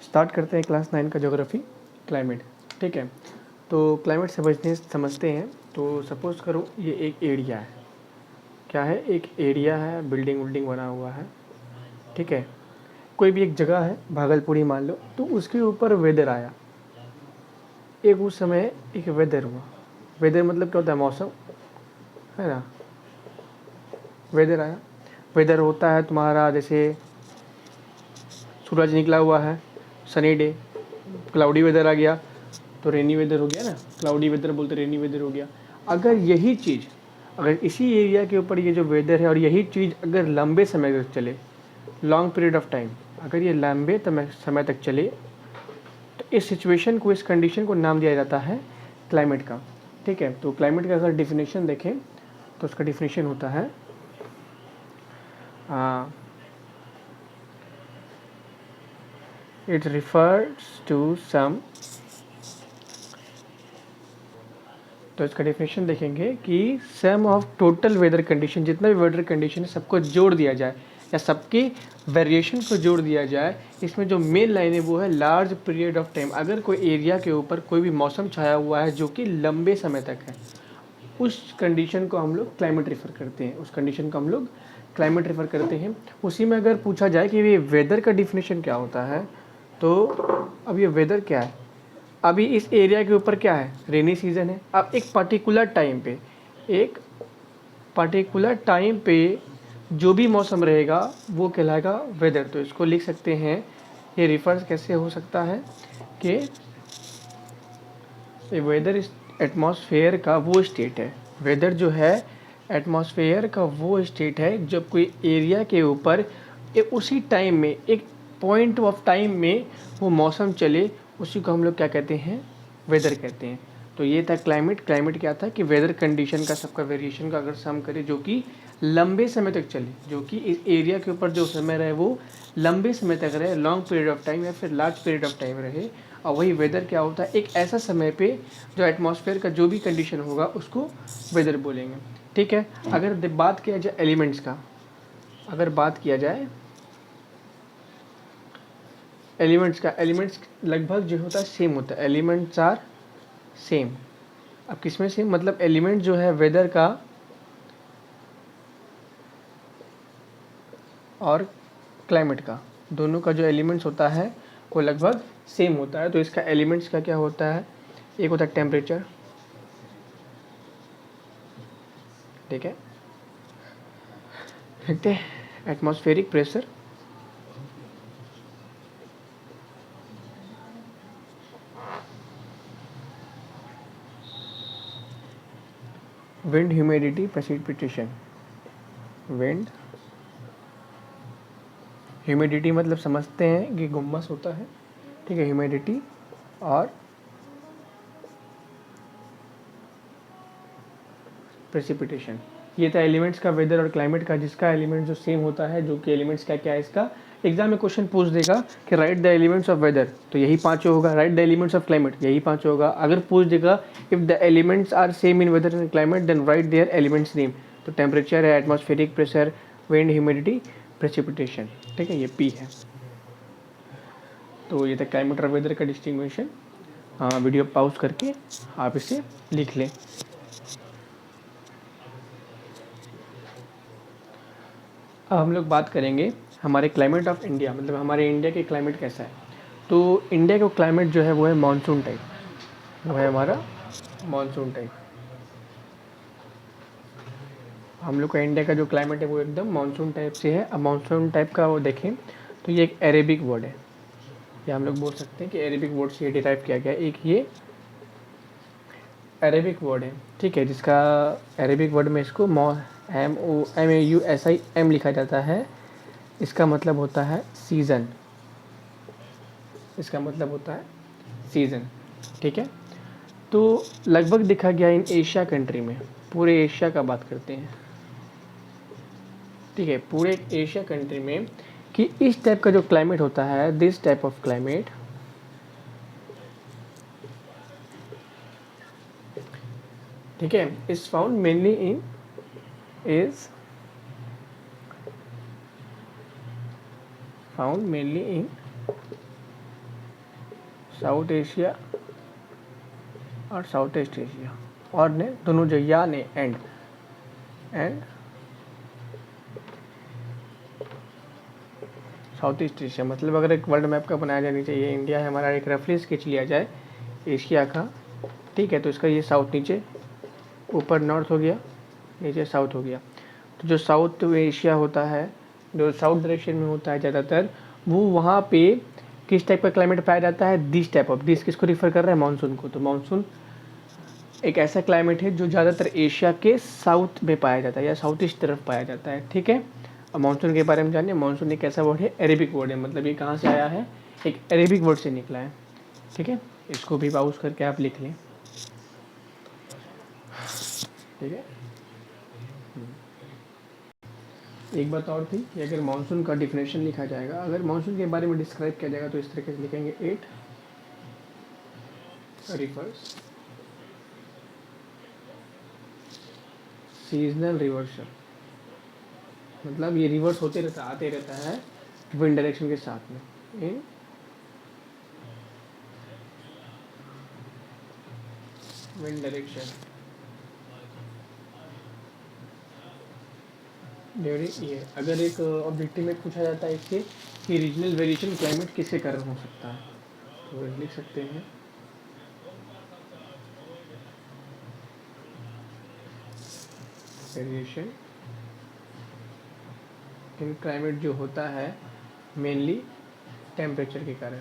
Start करते हैं class 9 का ज्योग्राफी क्लाइमेट। ठीक है, तो क्लाइमेट समझते हैं। तो सपोज़ करो ये एक एरिया है। क्या है? एक एरिया है, बिल्डिंग विल्डिंग बना हुआ है। ठीक है, कोई भी एक जगह है, भागलपुर ही मान लो, तो उसके ऊपर वेदर आया। एक उस समय एक वेदर हुआ। वेदर मतलब क्या होता है? मौसम, है ना। वेदर आया, वेदर होता है तुम्हारा जैसे सूरज निकला हुआ है, सनी डे। क्लाउडी वेदर आ गया तो रेनी वेदर हो गया ना, क्लाउडी वेदर बोलते रेनी वेदर हो गया। अगर यही चीज़, अगर इसी एरिया के ऊपर ये जो वेदर है और यही चीज़ अगर लंबे समय तक चले, लॉन्ग पीरियड ऑफ टाइम, अगर ये लंबे समय तक चले, तो इस सिचुएशन को, इस कंडीशन को नाम दिया जाता है क्लाइमेट का। ठीक है, तो क्लाइमेट का अगर डिफिनेशन देखें तो उसका डिफिनेशन होता है इट रिफर्स टू सम, तो इसका डेफिनेशन देखेंगे कि सम ऑफ टोटल वेदर कंडीशन, जितना भी वेदर कंडीशन है सबको जोड़ दिया जाए या सबके वेरिएशन को जोड़ दिया जाए। इसमें जो मेन लाइन है वो है लार्ज पीरियड ऑफ टाइम। अगर कोई एरिया के ऊपर कोई भी मौसम छाया हुआ है जो कि लंबे समय तक है, उस कंडीशन को हम लोग क्लाइमेट रेफर करते हैं। उस कंडीशन को हम लोग क्लाइमेट रेफर करते हैं। उसी में अगर पूछा जाए कि ये वेदर का डिफिनेशन क्या होता है, तो अब ये वेदर क्या है? अभी इस एरिया के ऊपर क्या है? रेनी सीजन है। अब एक पर्टिकुलर टाइम पे, एक पर्टिकुलर टाइम पे जो भी मौसम रहेगा वो कहलाएगा वेदर। तो इसको लिख सकते हैं, ये रिफर्स कैसे हो सकता है कि वेदर इस एटमॉस्फेयर का वो स्टेट है। वेदर जो है एटमॉस्फेयर का वो स्टेट है जब कोई एरिया के ऊपर उसी टाइम में, एक पॉइंट ऑफ टाइम में वो मौसम चले, उसी को हम लोग क्या कहते हैं? वेदर कहते हैं। तो ये था क्लाइमेट। क्लाइमेट क्या था कि वेदर कंडीशन का, सबका वेरिएशन का अगर सम करें जो कि लंबे समय तक चले, जो कि इस एरिया के ऊपर जो समय रहे वो लंबे समय तक रहे, लॉन्ग पीरियड ऑफ टाइम या फिर लार्ज पीरियड ऑफ टाइम रहे। और वही वेदर क्या होता है? एक ऐसा समय पे जो एटमॉस्फेयर का जो भी कंडीशन होगा उसको वेदर बोलेंगे। ठीक है, अगर बात किया जाए एलिमेंट्स का, अगर बात किया जाए एलिमेंट्स का, एलिमेंट्स लगभग जो होता है सेम होता है। Elements are same. अब किसमें सेम? मतलब एलिमेंट जो है वेदर का और क्लाइमेट का, दोनों का जो एलिमेंट्स होता है वो लगभग सेम होता है। तो इसका एलिमेंट्स का क्या होता है? एक होता है टेम्परेचर, ठीक है, देखते हैं atmospheric pressure, wind humidity precipitation. Wind humidity मतलब समझते हैं कि गुम्मस होता है, ठीक है, ह्यूमिडिटी, और प्रेसिपिटेशन। ये था एलिमेंट्स का, वेदर और क्लाइमेट का, जिसका एलिमेंट जो सेम होता है, जो कि एलिमेंट्स क्या क्या है इसका। एग्जाम में क्वेश्चन पूछ देगा कि write the elements of weather, तो यही पांचों होगा। Write the elements of climate, यही पांचों होगा। अगर पूछ देगा if the elements are same in weather and climate then write their elements name, तो टेम्परेचर है, atmospheric pressure, wind, humidity, precipitation. ठीक है, ये पी है। तो ये था क्लाइमेट और वेदर का डिस्टिंग्विशन। वीडियो पॉज करके आप इसे लिख लें। अब हम लोग बात करेंगे हमारे क्लाइमेट ऑफ इंडिया, मतलब हमारे इंडिया के क्लाइमेट कैसा है। तो इंडिया का क्लाइमेट जो है वो है मानसून टाइप, वो है हमारा मानसून टाइप। हम लोग का इंडिया का जो क्लाइमेट है वो एकदम मानसून टाइप से है। अब मानसून टाइप का वो देखें तो ये एक अरेबिक वर्ड है, या हम लोग बोल सकते हैं कि अरेबिक वर्ड से डिराइव किया गया एक ये अरेबिक वर्ड है। ठीक है, जिसका अरेबिक वर्ड में इसको MAUSIM लिखा जाता है। इसका मतलब होता है सीज़न, इसका मतलब होता है सीज़न। ठीक है, तो लगभग देखा गया इन एशिया कंट्री में, पूरे एशिया का बात करते हैं, ठीक है, पूरे एशिया कंट्री में, कि इस टाइप का जो क्लाइमेट होता है, दिस टाइप ऑफ क्लाइमेट, ठीक है, is found mainly in is found mainly in south Asia और साउथ ईस्ट एशिया, और ने दोनों जो या ने एंड साउथ ईस्ट एशिया। मतलब अगर एक वर्ल्ड मैप का बनाया जाना चाहिए, इंडिया है हमारा, एक रफली स्केच लिया जाए एशिया का, ठीक है, तो इसका ये साउथ नीचे, ऊपर नॉर्थ हो गया, नीचे साउथ हो गया। तो जो साउथ एशिया होता है, जो साउथ डायरेक्शन में होता है ज़्यादातर, वो वहाँ पे किस टाइप का क्लाइमेट पाया जाता है, दिस टाइप ऑफ, दिस किसको रिफर कर रहा है, मानसून को। तो मानसून एक ऐसा क्लाइमेट है जो ज़्यादातर एशिया के साउथ में पाया जाता है या साउथ ईस्ट तरफ पाया जाता है, ठीक है। अब मानसून के बारे में जानिए। मानसून एक ऐसा वर्ड है, अरेबिक वर्ड है, मतलब ये कहाँ से आया है, एक अरेबिक वर्ड से निकला है, ठीक है। इसको भी पाउज करके आप लिख लें, ठीक है। एक बात और थी कि अगर मानसून का डिफिनेशन लिखा जाएगा, अगर मानसून के बारे में डिस्क्राइब किया जाएगा तो इस तरीके से लिखेंगे, इट रिवर्स सीजनल रिवर्सल, मतलब ये रिवर्स होते रहता, आते रहता है विंड डायरेक्शन के साथ में, इन विंड डायरेक्शन ड्यूरिंग ईयर। अगर एक ऑब्जेक्टिव में पूछा जाता है इससे कि रीजनल वेरिएशन क्लाइमेट किसके कारण हो सकता है, तो लिख सकते हैं वेरिएशन इन क्लाइमेट जो होता है मेनली टेम्परेचर के कारण,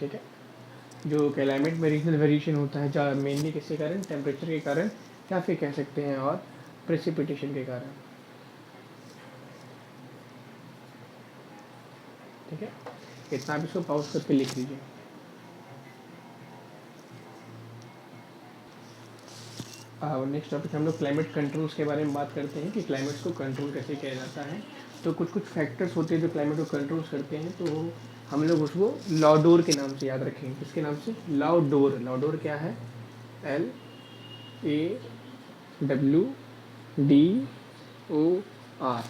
ठीक है। जो क्लाइमेट में रीजनल वेरिएशन होता है जहाँ मेनली किसके कारण, टेम्परेचर के कारण, या फिर कह सकते हैं और प्रेसिपिटेशन के कारण, ठीक है। इतना आप इसको पाउज करके लिख लीजिए। नेक्स्ट टॉपिक हम लोग क्लाइमेट कंट्रोल्स के बारे में बात करते हैं कि क्लाइमेट को कंट्रोल कैसे किया जाता है। तो कुछ कुछ फैक्टर्स होते हैं जो क्लाइमेट को कंट्रोल करते हैं, तो हम लोग उसको लॉडोर के नाम से याद रखेंगे। किसके नाम से, लॉडोर। लॉडोर क्या है, LAWDOR,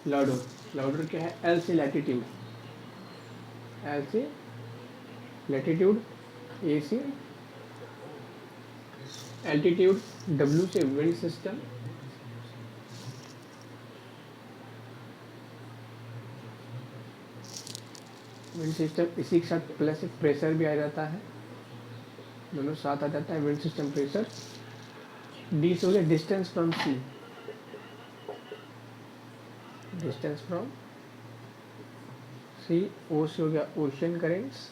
लॉडोर। लॉडोर क्या है, L से लैटिट्यूड, L से लैटिट्यूड, A से एल्टीट्यूड, W से विंड सिस्टम, विंड सिस्टम, इसी के साथ प्लस एक प्रेशर भी आ जाता है, दोनों साथ आ जाता है, विंड सिस्टम प्रेशर। डी से हो गया distance from C, distance from C. O से हो गया ओशन करेंट्स,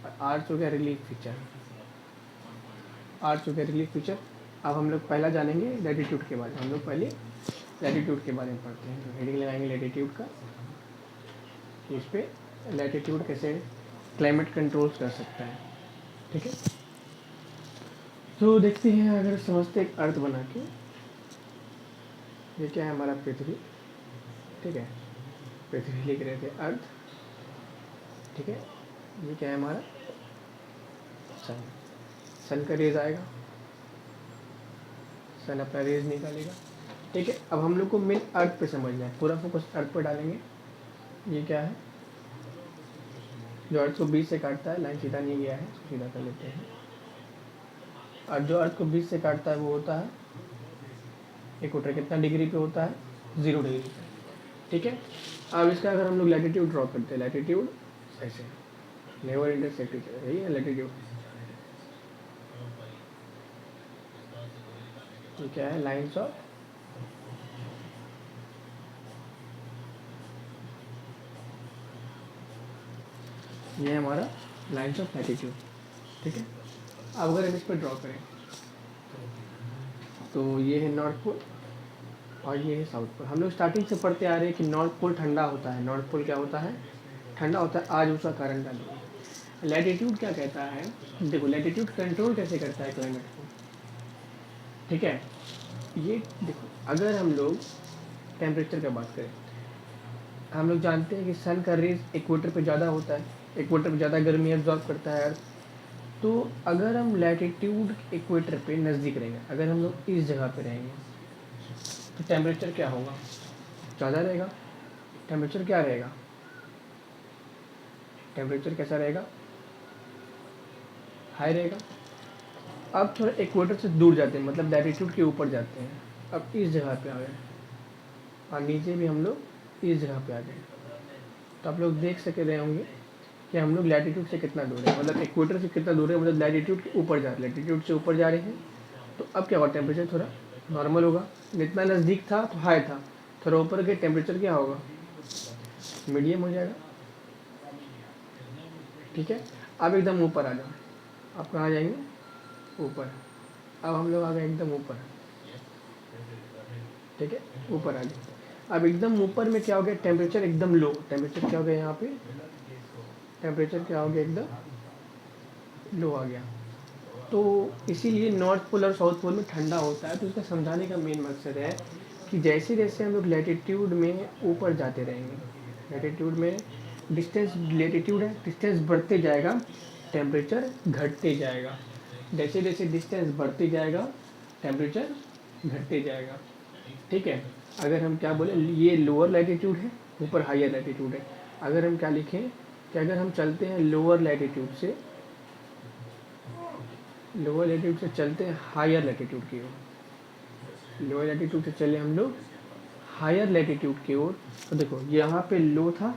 और आर से हो गया रिलीफ फीचर, आर से हो गया रिलीफ फीचर। अब हम लोग पहला जानेंगे लैटिट्यूड के बारे में। हम लोग पहले लैटिट्यूड के बारे में पढ़ते हैं, तो हेडिंग लगाएंगे लैटिट्यूड का, इस पे लैटिट्यूड कैसे क्लाइमेट कंट्रोल कर सकता है, ठीक है। तो देखते हैं, अगर समझते एक अर्थ बना के, ये क्या है हमारा पृथ्वी, ठीक है, पृथ्वी लिख रहे थे अर्थ, ठीक है। ये क्या है हमारा सन, सन का रेज आएगा, सन अपना रेज निकालेगा, ठीक है। अब हम लोग को मेन अर्थ पे समझना है, पूरा फोकस अर्थ पर डालेंगे। ये क्या है, जो अर्थ को बीच से काटता है, लाइन सीधा नहीं गया है, इसको सीधा कर लेते हैं। और जो अर्थ को बीच से काटता है वो होता है इक्वेटर, कितना डिग्री पे होता है, 0 डिग्री पे, ठीक है। अब इसका अगर हम लोग लैटिट्यूड ड्रॉ करते हैं, लैटिट्यूड ऐसे नेवर इंटरसेक्ट, यही है लैटिट्यूड। ये क्या है, लाइन्स ऑफ ये है हमारा लाइन्स ऑफ लैटिट्यूड, ठीक है। अब अगर हम इस पर ड्रॉ करें तो ये है नॉर्थ पोल और ये है साउथ पोल। हम लोग स्टार्टिंग से पढ़ते आ रहे हैं कि नॉर्थ पोल ठंडा होता है, नॉर्थ पोल क्या होता है, ठंडा होता है। आज उसका कारण डालेंगे। लैटिट्यूड क्या कहता है, देखो लैटिट्यूड कंट्रोल कैसे करता है क्लाइमेट को, ठीक है। ये देखो, अगर हम लोग टेम्परेचर का बात करें, हम लोग जानते हैं कि सन का रेज इक्वेटर पे ज़्यादा होता है, इक्वेटर पे ज़्यादा गर्मी एब्जॉर्ब करता है अर्थ। तो अगर हम लैटिट्यूड इक्वेटर पे नज़दीक रहेंगे, अगर हम लोग इस जगह पे रहेंगे तो टेम्परेचर क्या होगा, ज़्यादा रहेगा, टेम्परेचर क्या रहेगा, टेम्परेचर कैसा रहेगा, हाई रहेगा। अब थोड़ा इक्वेटर से दूर जाते हैं, मतलब लैटिट्यूड के ऊपर जाते हैं। अब इस जगह पे आ गए और नीचे भी हम लोग इस जगह पे आ गए। तो आप लोग देख सके रहे होंगे कि हम लोग लैटिट्यूड से कितना दूर है, मतलब इक्वेटर से कितना दूर है, मतलब लैटिट्यूड के ऊपर जा रहे हैं, लैटिट्यूड से ऊपर जा रहे हैं। तो अब क्या होगा, टेम्परेचर थोड़ा नॉर्मल होगा। जितना नज़दीक था तो हाई था, थोड़ा ऊपर के टेम्परेचर क्या होगा, मीडियम हो जाएगा। ठीक है, अब एकदम ऊपर आ जाओ, आप कहाँ जाएंगे, ऊपर। अब हम लोग आ गए एकदम ऊपर। ठीक है, ऊपर आ गए। अब एकदम ऊपर में क्या हो गया, टेम्परेचर एकदम लो, टेम्परेचर क्या हो गया यहाँ पे, टेम्परेचर क्या हो गया, एकदम लो आ गया। तो इसीलिए नॉर्थ पोल और साउथ पोल में ठंडा होता है। तो इसका समझाने का मेन मकसद है कि जैसे जैसे हम लोग लैटिट्यूड में ऊपर जाते रहेंगे, लैटिट्यूड में डिस्टेंस, लैटिट्यूड है, डिस्टेंस बढ़ते जाएगा, टेम्परेचर घटते जाएगा। जैसे जैसे डिस्टेंस बढ़ते जाएगा, टेम्परेचर घटते जाएगा। ठीक है, अगर हम क्या बोले, ये लोअर लैटिट्यूड है, ऊपर हायर लैटिट्यूड है। अगर हम क्या लिखें कि अगर हम चलते हैं लोअर लैटिट्यूड से, लोअर लैटिट्यूड से चलते हैं हायर लैटिट्यूड की ओर, लोअर लैटिट्यूड से चले हम लोग हायर लैटिट्यूड की ओर। तो देखो यहाँ पे लो था,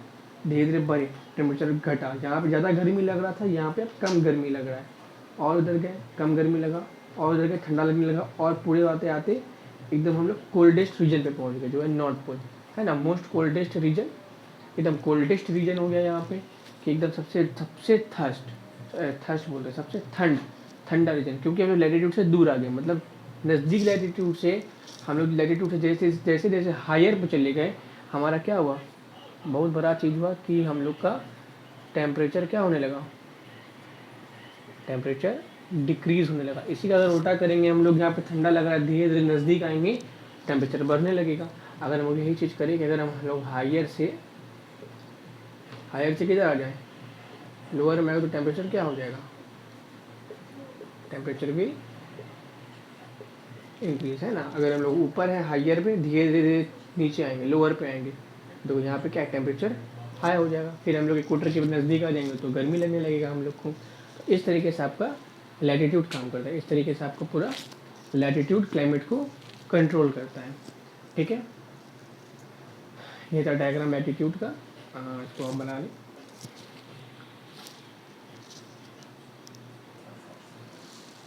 धीरे धीरे बढ़े, टेम्परेचर घटा, जहाँ पे ज़्यादा गर्मी लग रहा था यहाँ पे अब कम गर्मी लग रहा है, और उधर गए कम गर्मी लगा, और उधर गए ठंडा लगने लगा, और पूरे आते आते एकदम हम लोग कोल्डेस्ट रीजन पे पहुँच गए, जो है नॉर्थ पोल, है ना, मोस्ट कोल्डेस्ट रीजन, एकदम कोल्डेस्ट रीजन हो गया यहाँ पे, कि एकदम सबसे सबसे थर्स्ट बोल रहे, सबसे ठंडा रीजन, क्योंकि हम लोग लैटिट्यूड से दूर आ गए, मतलब नज़दीक लैटिट्यूड से हम लोग लैटिट्यूड से जैसे जैसे जैसे हायर पे चले गए, हमारा क्या हुआ, बहुत बड़ा चीज़ हुआ कि हम लोग का टेम्परेचर क्या होने लगा, टेम्परेचर डिक्रीज होने लगा। इसी का अगर उल्टा करेंगे, हम लोग यहाँ पे ठंडा लग रहा है, धीरे धीरे नज़दीक आएंगे, टेम्परेचर बढ़ने लगेगा। अगर हम लोग यही चीज़ करें कि अगर हम लोग हायर से किधर आ जाए, लोअर में आए, तो टेम्परेचर क्या हो जाएगा, टेम्परेचर भी इंक्रीज, है ना। अगर हम लोग ऊपर है हायर पे, धीरे धीरे नीचे आएंगे, लोअर पे आएंगे, तो यहाँ पे क्या टेम्परेचर हाई हो जाएगा। फिर हम लोग इक्वेटर के नज़दीक आ जाएंगे तो गर्मी लगने लगेगा हम लोग को। तो इस तरीके से आपका लैटिट्यूड काम करता है, इस तरीके से आपको पूरा लैटिट्यूड क्लाइमेट को कंट्रोल करता है। ठीक है, ये था डायग्राम लैटिट्यूड का, इसको हम बना लें।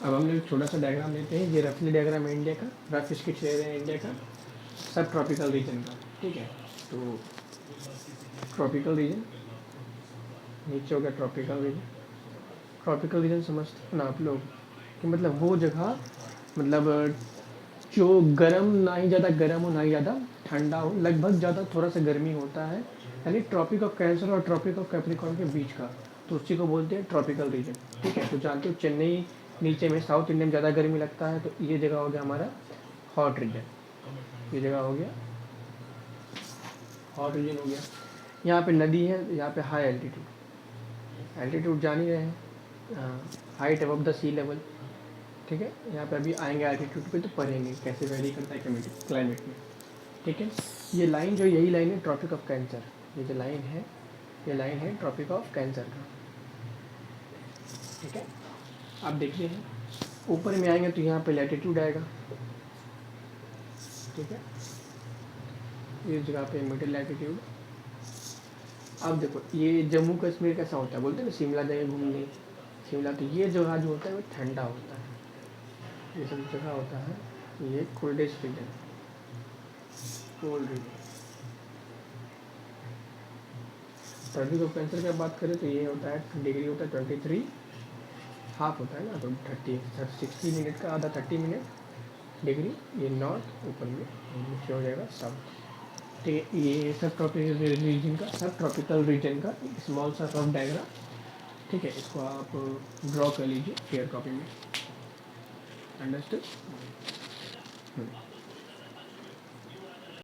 अब हम लोग छोटा सा डायग्राम लेते हैं, ये रफली डायग्राम है इंडिया का, रफ स्केच ले रहे हैं इंडिया का सब ट्रॉपिकल रीजन का। ठीक है, तो ट्रॉपिकल रीजन नीचे हो गया, ट्रॉपिकल रीजन। ट्रॉपिकल रीजन समझते हैं ना आप लोग, कि मतलब वो जगह, मतलब जो गर्म, ना ही ज़्यादा गर्म हो ना ही ज़्यादा ठंडा हो, लगभग ज़्यादा थोड़ा सा गर्मी होता है, यानी ट्रॉपिक ऑफ कैंसर और ट्रॉपिक ऑफ कैप्रिकॉर्न के बीच का, तो उसी को बोलते हैं ट्रॉपिकल रीजन। ठीक है, तो जानते हो चेन्नई नीचे में साउथ इंडिया में ज़्यादा गर्मी लगता है, तो ये जगह हो गया हमारा हॉट रीजन, ये जगह हो गया हॉट रीजन हो गया। यहाँ पे नदी है, यहाँ पे हाई एल्टीट्यूड जान ही रहे हैं, height above the sea level. ठीक है, यहाँ पे अभी आएंगे एल्टीट्यूड पे तो पढ़ेंगे कैसे वेरी करता है क्लाइमेट में। ठीक है, ये लाइन जो, यही लाइन है ट्रॉपिक ऑफ कैंसर, ये जो लाइन है, ये लाइन है ट्रॉपिक ऑफ कैंसर का। ठीक है, आप देखते हैं ऊपर में आएंगे तो यहाँ पे लैटिट्यूड आएगा। ठीक है, इस जगह पे मिडिल लैटिट्यूड। अब देखो ये जम्मू कश्मीर कैसा होता है, बोलते हैं ना शिमला जाए घूमने, शिमला, तो ये जगह जो होता है वो ठंडा होता है, ये सब जगह होता है, ये coldest region, cold region. Tropic of cancer की बात करें तो ये होता है डिग्री होता है 23, हाफ होता है ना, तो 60 मिनट का आधा 30 मिनट डिग्री, ये नॉर्थ, ऊपर में नीचे हो जाएगा साउथ। ठीक है, ये सब ट्रॉपिकल रीजन का, सब ट्रॉपिकल रीजन का स्मॉल सा रफ डायग्राम। ठीक है, इसको आप ड्रॉ कर लीजिए फेयर कॉपी में। अंडरस्टूड।